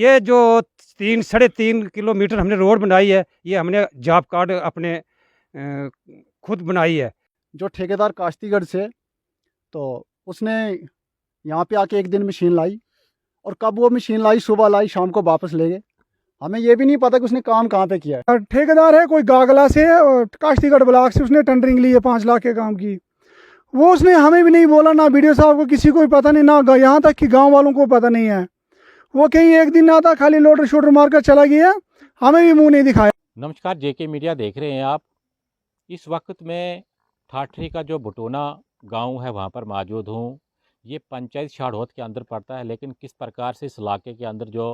ये जो 3 साढ़े 3 किलोमीटर हमने रोड बनाई है, ये हमने जॉब कार्ड अपने खुद बनाई है। जो ठेकेदार काश्तीगढ़ से, तो उसने यहाँ पे आके एक दिन मशीन लाई और कब वो मशीन लाई, सुबह लाई, शाम को वापस ले गए। हमें ये भी नहीं पता कि उसने काम कहाँ पे किया है। ठेकेदार है कोई गागला से और काश्तीगढ़ ब्लॉक से, उसने टेंडरिंग ली है 5 लाख के काम की। वो उसने हमें भी नहीं बोला, ना वीडियो साहब को, किसी को भी पता नहीं, ना यहाँ तक कि गांव वालों को पता नहीं है। वो कहीं एक दिन आता, खाली लोडर शोडर मार कर चला गया, हमें भी मुंह नहीं दिखाया। नमस्कार, जेके मीडिया देख रहे हैं आप। इस वक्त मैं ठाठरी का जो बटोना गांव है वहां पर मौजूद हूं। ये पंचायत शाढ़ोत के अंदर पड़ता है, लेकिन किस प्रकार से इस इलाके के अंदर जो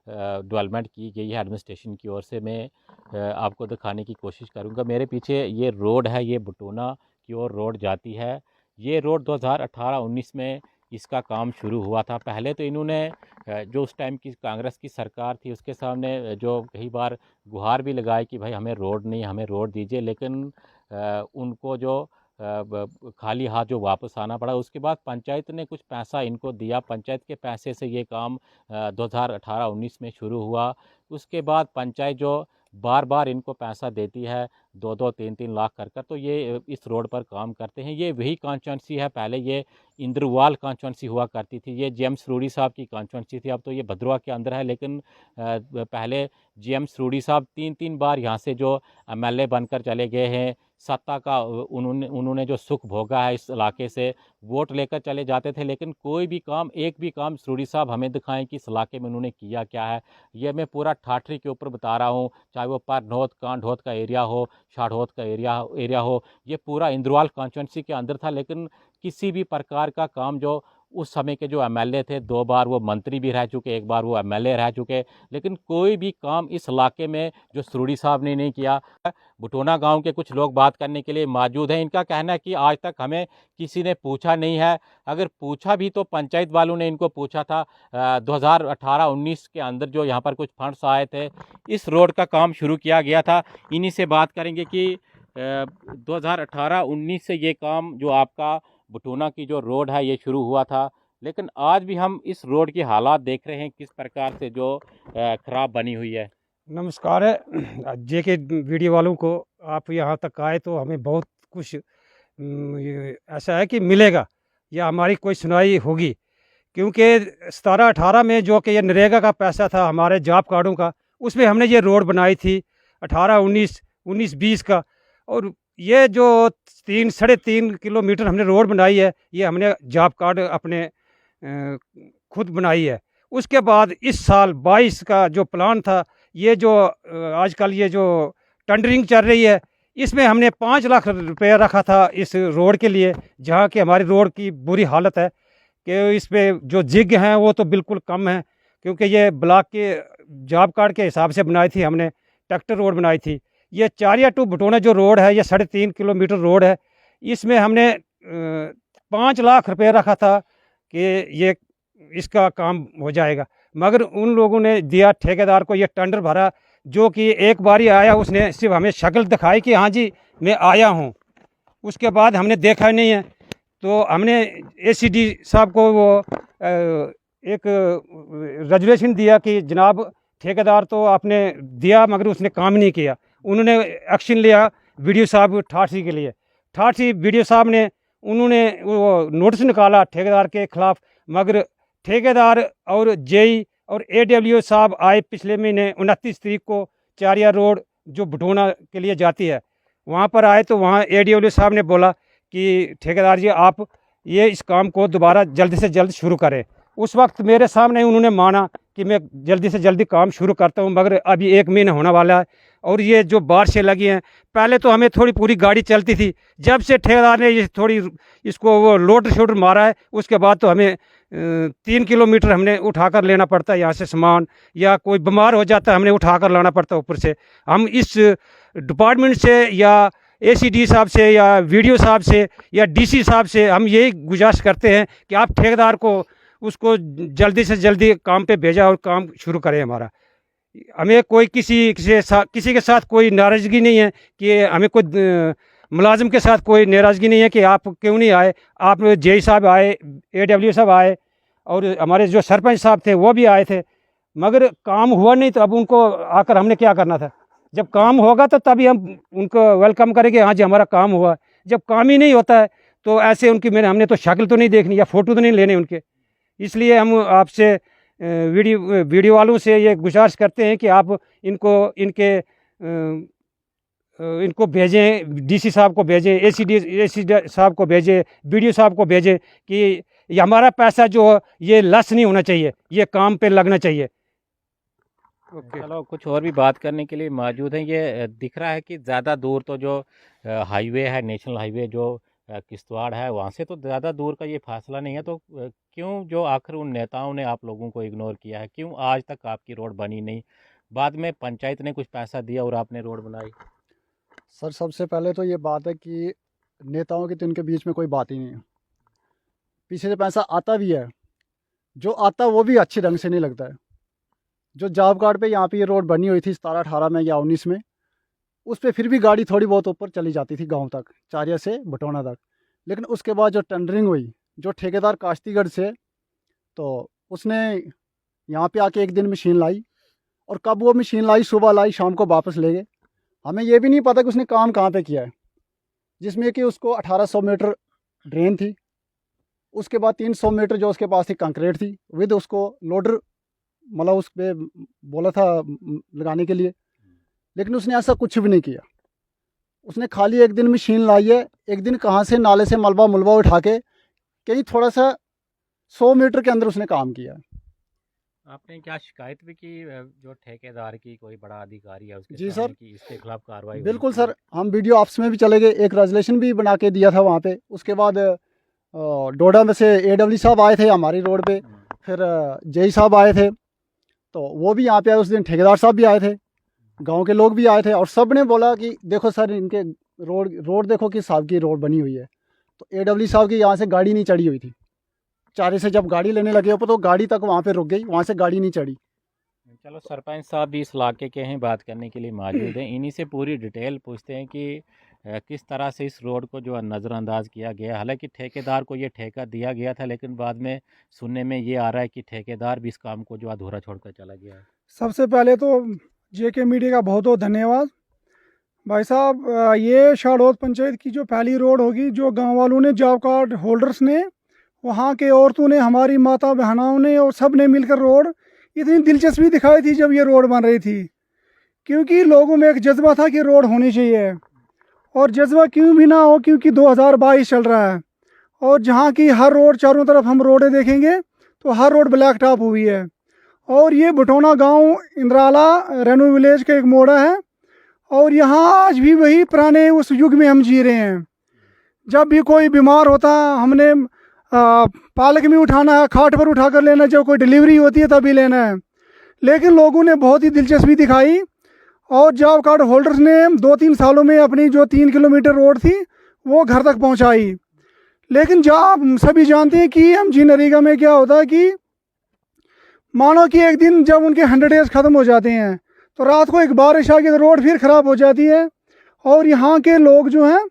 डेवलपमेंट की गई है एडमिनिस्ट्रेशन की ओर से, मैं आपको दिखाने की कोशिश करूंगा। मेरे पीछे ये रोड है, ये बटोना की ओर रोड जाती है। ये रोड 2018-19 में इसका काम शुरू हुआ था। पहले तो इन्होंने जो उस टाइम की कांग्रेस की सरकार थी उसके सामने जो कई बार गुहार भी लगाई कि भाई हमें रोड नहीं, हमें रोड दीजिए, लेकिन उनको जो खाली हाथ जो वापस आना पड़ा। उसके बाद पंचायत ने कुछ पैसा इनको दिया, पंचायत के पैसे से ये काम 2018-19 में शुरू हुआ। उसके बाद पंचायत जो बार बार इनको पैसा देती है 2-2, 3-3 लाख कर कर, तो ये इस रोड पर काम करते हैं। ये वही कॉन्स्टिट्यूंसी है, पहले ये इंद्रवाल कॉन्स्टिट्यूंसी हुआ करती थी, ये जेएम सरूड़ी साहब की कॉन्स्टिट्यूंसी थी। अब तो ये भद्रवाह के अंदर है, लेकिन पहले जेएम सरूड़ी साहब 3-3 बार यहाँ से जो एमएलए बनकर चले गए हैं। सत्ता का उन्होंने जो सुख भोगा है इस इलाके से, वोट लेकर चले जाते थे, लेकिन कोई भी काम, एक भी काम सरूड़ी साहब हमें दिखाएं कि इस इलाके में उन्होंने किया क्या है। ये मैं पूरा ठाठरी के ऊपर बता रहा हूँ, चाहे वो परनौत कांढौत का एरिया हो, शाढ़ौत का एरिया हो। ये पूरा इंद्रवाल कॉन्स्टिट्यूंसी के अंदर था, लेकिन किसी भी प्रकार का काम जो उस समय के जो एमएलए थे, 2 बार वो मंत्री भी रह चुके, 1 बार वो एमएलए रह चुके, लेकिन कोई भी काम इस इलाके में जो सरूड़ी साहब ने नहीं किया। बटोना गांव के कुछ लोग बात करने के लिए मौजूद हैं। इनका कहना है कि आज तक हमें किसी ने पूछा नहीं है, अगर पूछा भी तो पंचायत वालों ने इनको पूछा था। 2018-19 के अंदर जो यहाँ पर कुछ फंड्स आए थे, इस रोड का काम शुरू किया गया था। इन्हीं से बात करेंगे कि 2018-19 से ये काम जो आपका बटोना की जो रोड है ये शुरू हुआ था, लेकिन आज भी हम इस रोड की हालात देख रहे हैं किस प्रकार से जो ख़राब बनी हुई है। नमस्कार है जेके वीडियो वालों को, आप यहाँ तक आए तो हमें बहुत कुछ ऐसा है कि मिलेगा या हमारी कोई सुनाई होगी, क्योंकि 17-18 में जो कि ये नरेगा का पैसा था हमारे जॉब कार्डों का, उसमें हमने ये रोड बनाई थी। 18-19, 19-20 का, और ये जो 3 साढ़े 3 किलोमीटर हमने रोड बनाई है, ये हमने जॉब कार्ड अपने खुद बनाई है। उसके बाद इस साल 22 का जो प्लान था, ये जो आजकल ये जो टेंडरिंग चल रही है, इसमें हमने 5 लाख रुपया रखा था इस रोड के लिए, जहाँ की हमारी रोड की बुरी हालत है कि इस पर जो जिग हैं वो तो बिल्कुल कम है, क्योंकि ये ब्लॉक के जॉब कार्ड के हिसाब से बनाई थी हमने, ट्रैक्टर रोड बनाई थी। ये चारिया टू बटोना जो रोड है, ये 3.5 किलोमीटर रोड है। इसमें हमने 5 लाख रुपये रखा था कि ये इसका काम हो जाएगा, मगर उन लोगों ने दिया ठेकेदार को, ये टेंडर भरा, जो कि एक बार ही आया, उसने सिर्फ हमें शक्ल दिखाई कि हाँ जी मैं आया हूँ। उसके बाद हमने देखा नहीं है, तो हमने एसीडी साहब को वो एक रेजुलेशन दिया कि जनाब ठेकेदार तो आपने दिया मगर उसने काम नहीं किया। उन्होंने एक्शन लिया वीडियो साहब ठाठरी के लिए, ठाठरी वीडियो साहब ने उन्होंने वो नोटिस निकाला ठेकेदार के ख़िलाफ़, मगर ठेकेदार और जेई और एडब्ल्यू साहब आए पिछले महीने 29 तारीख को, चारिया रोड जो बटोना के लिए जाती है, वहाँ पर आए, तो वहाँ एडब्ल्यू साहब ने बोला कि ठेकेदार जी आप ये इस काम को दोबारा जल्दी से जल्द शुरू करें। उस वक्त मेरे सामने उन्होंने माना कि मैं जल्दी से जल्दी काम शुरू करता हूँ, मगर अभी 1 महीना होने वाला है और ये जो बारिशें लगी हैं, पहले तो हमें थोड़ी पूरी गाड़ी चलती थी, जब से ठेकेदार ने ये थोड़ी इसको वो लोडर शोडर मारा है, उसके बाद तो हमें 3 किलोमीटर हमने उठाकर लेना पड़ता है यहाँ से सामान, या कोई बीमार हो जाता है हमने उठाकर लाना पड़ता है ऊपर से। हम इस डिपार्टमेंट से या एसीडी साहब से या वीडियो साहब से या डीसी साहब से हम यही गुजारिश करते हैं कि आप ठेकेदार को उसको जल्दी से जल्दी काम पे भेजा और काम शुरू करें हमारा। हमें कोई किसी के साथ कोई नाराज़गी नहीं है कि हमें कोई मुलाजिम के साथ कोई नाराज़गी नहीं है कि आप क्यों नहीं आए। आप जेई साहब आए, एडब्ल्यू साहब आए, और हमारे जो सरपंच साहब थे वो भी आए थे, मगर काम हुआ नहीं तो अब उनको आकर हमने क्या करना था। जब काम होगा तो तभी हम उनको वेलकम करेंगे, हाँ जी हमारा काम हुआ। जब काम ही नहीं होता है तो ऐसे उनकी हमने तो शक्ल तो नहीं देखनी या फ़ोटो तो नहीं लेने उनके। इसलिए हम आपसे वीडियो वालों से ये गुजारिश करते हैं कि आप इनको भेजें, डीसी साहब को भेजें, एसीडी साहब को भेजें, बीडीओ साहब को भेजें कि ये हमारा पैसा जो ये लस नहीं होना चाहिए, ये काम पे लगना चाहिए। चलो कुछ और भी बात करने के लिए मौजूद हैं। ये दिख रहा है कि ज़्यादा दूर तो जो हाईवे है, नेशनल हाईवे जो किश्तवाड़ है, वहाँ से तो ज़्यादा दूर का ये फासला नहीं है। तो क्यों जो आखिर उन नेताओं ने आप लोगों को इग्नोर किया है? क्यों आज तक आपकी रोड बनी नहीं? बाद में पंचायत ने कुछ पैसा दिया और आपने रोड बनाई। सर सबसे पहले तो ये बात है कि नेताओं की तो इनके बीच में कोई बात ही नहीं है। पीछे से पैसा आता भी है, जो आता वो भी अच्छे ढंग से नहीं लगता है। जो जॉब कार्ड पे यहाँ पे ये रोड बनी हुई थी 17-18 में या 19 में, उस पर फिर भी गाड़ी थोड़ी बहुत ऊपर चली जाती थी गांव तक, चारिया से भटौना तक। लेकिन उसके बाद जो टेंडरिंग हुई, जो ठेकेदार काश्तीगढ़ से, तो उसने यहाँ पे आके एक दिन मशीन लाई, और कब वो मशीन लाई, सुबह लाई, शाम को वापस ले गए। हमें ये भी नहीं पता कि उसने काम कहाँ पे किया है। जिसमें कि उसको 1800 मीटर ड्रेन थी, उसके बाद 300 मीटर जो उसके पास थी कंक्रीट थी, विद उसको लोडर मतलब उस पर बोला था लगाने के लिए। लेकिन उसने ऐसा कुछ भी नहीं किया। उसने खाली एक दिन मशीन लाई है, एक दिन कहाँ से नाले से मलबा उठा के कहीं थोड़ा सा 100 मीटर के अंदर उसने काम किया। आपने क्या शिकायत भी की जो ठेकेदार की कोई बड़ा अधिकारी है उसके जी सामने सर, कि इसके खिलाफ कार्रवाई होनी बिल्कुल चाहिए? सर, हम वीडियो ऑफिस में भी चले गए, एक रेजोल्यूशन भी बना के दिया था वहाँ पे। उसके बाद डोडा में से AW साहब आए थे हमारी रोड पे, फिर जेई साहब आए थे, तो वो भी यहाँ पे आए। उस दिन ठेकेदार साहब भी आए थे, गांव के लोग भी आए थे, और सब ने बोला कि देखो सर इनके रोड देखो किस साहब की रोड बनी हुई है। तो AW साहब की यहाँ से गाड़ी नहीं चढ़ी हुई थी। चारे से जब गाड़ी लेने लगे ऊपर, तो गाड़ी तक वहाँ पे रुक गई, वहाँ से गाड़ी नहीं चढ़ी। चलो सरपंच साहब भी इस इलाके के हैं, बात करने के लिए मौजूद हैं। इन्हीं से पूरी डिटेल पूछते हैं कि किस तरह से इस रोड को जो है नज़रअंदाज किया गया। हालांकि ठेकेदार को ये ठेका दिया गया था, लेकिन बाद में सुनने में ये आ रहा है कि ठेकेदार भी इस काम को जो अधूरा छोड़कर चला गया है। सबसे पहले तो JK मीडिया का बहुत बहुत धन्यवाद भाई साहब। ये शाहडोद पंचायत की जो पहली रोड होगी, जो गांव वालों ने, जॉब कार्ड होल्डर्स ने, वहाँ के औरतों ने, हमारी माता बहनाओं ने और सब ने मिलकर रोड इतनी दिलचस्पी दिखाई थी जब ये रोड बन रही थी, क्योंकि लोगों में एक जज्बा था कि रोड होनी चाहिए। और जज्बा क्यों भी ना हो, क्योंकि 2022 चल रहा है, और जहाँ की हर रोड, चारों तरफ हम रोडें देखेंगे तो हर रोड ब्लैक टॉप हुई है। और ये भटौना गांव इंद्राला रेनू विलेज का एक मोड़ा है, और यहाँ आज भी वही पुराने उस युग में हम जी रहे हैं। जब भी कोई बीमार होता, हमने पालक में उठाना है, खाट पर उठा कर लेना, जब कोई डिलीवरी होती है तभी लेना है। लेकिन लोगों ने बहुत ही दिलचस्पी दिखाई, और जॉब कार्ड होल्डर्स ने 2-3 सालों में अपनी जो 3 किलोमीटर रोड थी वो घर तक पहुंचाई। लेकिन जो आप सभी जानते हैं कि MG नरेगा में क्या होता है कि मानो कि एक दिन जब उनके 100 डेज ख़त्म हो जाते हैं, तो रात को एक बारिश आ गई तो रोड फिर ख़राब हो जाती है। और यहाँ के लोग जो हैं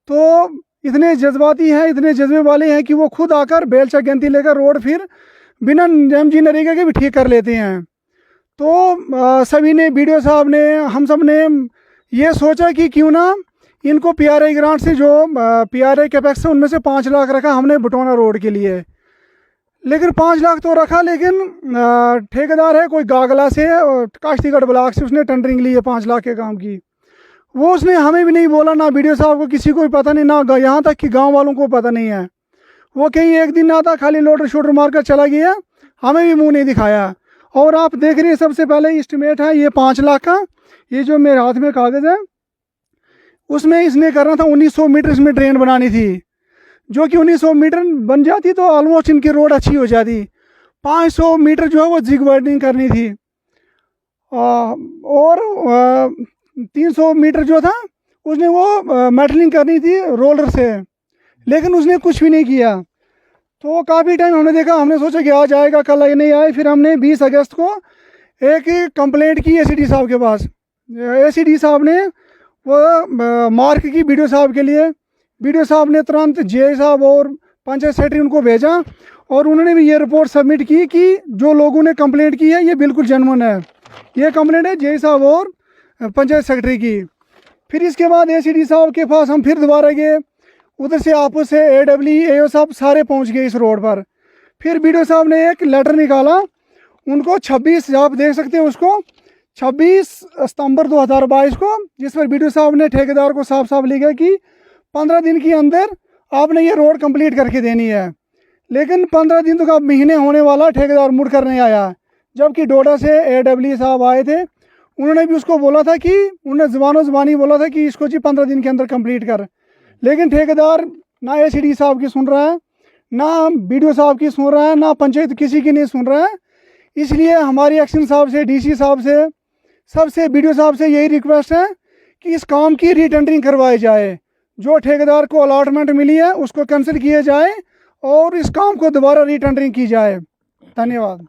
तो इतने जज्बाती हैं, इतने जज्बे वाले हैं कि वो खुद आकर बेलचा गेंती लेकर रोड फिर बिना MG नरेगा के भी ठीक कर लेते हैं। तो सभी ने, BDO साहब ने, हम सब ने ये सोचा कि क्यों ना इनको PRI ग्रांट से, जो PRI कैपेक्स है उनमें से 5 लाख रखा हमने भटौना रोड के लिए। लेकिन 5 लाख तो रखा, लेकिन ठेकेदार है कोई गागला से, काश्तीगढ़ ब्लॉक से, उसने टेंडरिंग ली है 5 लाख के काम की। वो उसने हमें भी नहीं बोला, ना BDO साहब को, किसी को भी पता नहीं, ना यहाँ तक कि गाँव वालों को पता नहीं है। वो कहीं एक दिन आता, खाली लोडर शोडर मार कर चला गया, हमें भी मुँह नहीं दिखाया। और आप देख रहे हैं, सबसे पहले इस्टीमेट है ये 5 लाख का। ये जो मेरे हाथ में कागज़ है, उसमें इसने करना था 1900 मीटर इसमें ड्रेन बनानी थी, जो कि 1900 मीटर बन जाती तो ऑलमोस्ट इनकी रोड अच्छी हो जाती। 500 मीटर जो है वो जिग वाइडनिंग करनी थी, और 300 मीटर जो था उसने वो मेटलिंग करनी थी रोलर से। लेकिन उसने कुछ भी नहीं किया। तो काफ़ी टाइम हमने देखा, हमने सोचा कि आज आएगा, कल नहीं आए। फिर हमने 20 अगस्त को एक कंप्लेंट की ACD साहब के पास। ACD साहब ने वो मार्क की BDO साहब के लिए। BDO साहब ने तुरंत JI साहब और पंचायत सेक्रेटरी उनको भेजा, और उन्होंने भी ये रिपोर्ट सबमिट की कि जो लोगों ने कंप्लेंट की है ये बिल्कुल जेन्युइन है। ये कंप्लेंट है जे साहब और पंचायत सेक्रेटरी की। फिर इसके बाद एसीडी साहब के पास हम फिर दोबारा गए, उधर से आपस से AO साहब सारे पहुंच गए इस रोड पर। फिर BDO साहब ने एक लेटर निकाला, उनको 26, आप देख सकते हैं उसको, 26 सितंबर 2022 को, जिस पर BDO साहब ने ठेकेदार को साफ साफ लिखा कि 15 दिन के अंदर आपने ये रोड कंप्लीट करके देनी है। लेकिन 15 दिन तो अब महीने होने वाला, ठेकेदार मुड़ कर नहीं आया। जबकि डोडा से AW साहब आए थे, उन्होंने भी उसको बोला था कि, उन्होंने ज़बानो-ज़बानी बोला था कि इसको जी 15 दिन के अंदर कंप्लीट कर। लेकिन ठेकेदार ना ACD साहब की सुन रहा है, ना BDO साहब की सुन रहा है, ना पंचायत किसी की नहीं सुन रहा है। इसलिए हमारी एक्शन साहब से, DC साहब से, सबसे, BDO साहब से यही रिक्वेस्ट है कि इस काम की रीटेंडरिंग करवाई जाए। जो ठेकेदार को अलॉटमेंट मिली है उसको कैंसिल किया जाए और इस काम को दोबारा रीटेंडरिंग की जाए। धन्यवाद।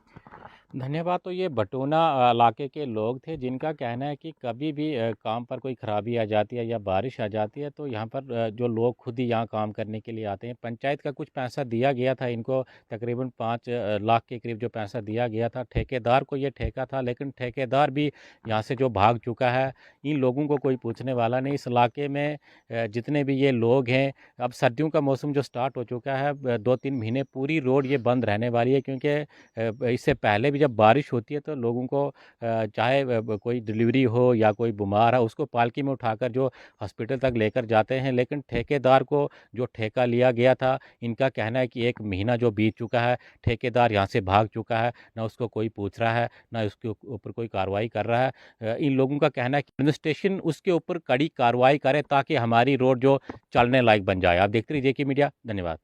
धन्यवाद। तो ये बटोना इलाके के लोग थे जिनका कहना है कि कभी भी काम पर कोई खराबी आ जाती है या बारिश आ जाती है तो यहाँ पर जो लोग खुद ही यहाँ काम करने के लिए आते हैं। पंचायत का कुछ पैसा दिया गया था इनको, तकरीबन 5 लाख के करीब जो पैसा दिया गया था। ठेकेदार को ये ठेका था, लेकिन ठेकेदार भी यहाँ से जो भाग चुका है। इन लोगों को कोई पूछने वाला नहीं। इस इलाके में जितने भी ये लोग हैं, अब सर्दियों का मौसम जो स्टार्ट हो चुका है, 2-3 महीने पूरी रोड ये बंद रहने वाली है, क्योंकि इससे पहले भी जब बारिश होती है तो लोगों को चाहे कोई डिलीवरी हो या कोई बीमार है, उसको पालकी में उठाकर जो हॉस्पिटल तक लेकर जाते हैं। लेकिन ठेकेदार को जो ठेका लिया गया था, इनका कहना है कि 1 महीना जो बीत चुका है, ठेकेदार यहाँ से भाग चुका है, ना उसको कोई पूछ रहा है, ना उसके ऊपर कोई कार्रवाई कर रहा है। इन लोगों का कहना है कि एडमिनिस्ट्रेशन उसके ऊपर कड़ी कार्रवाई करे ताकि हमारी रोड जो चलने लायक बन जाए। आप देखते रहिए JK मीडिया। धन्यवाद।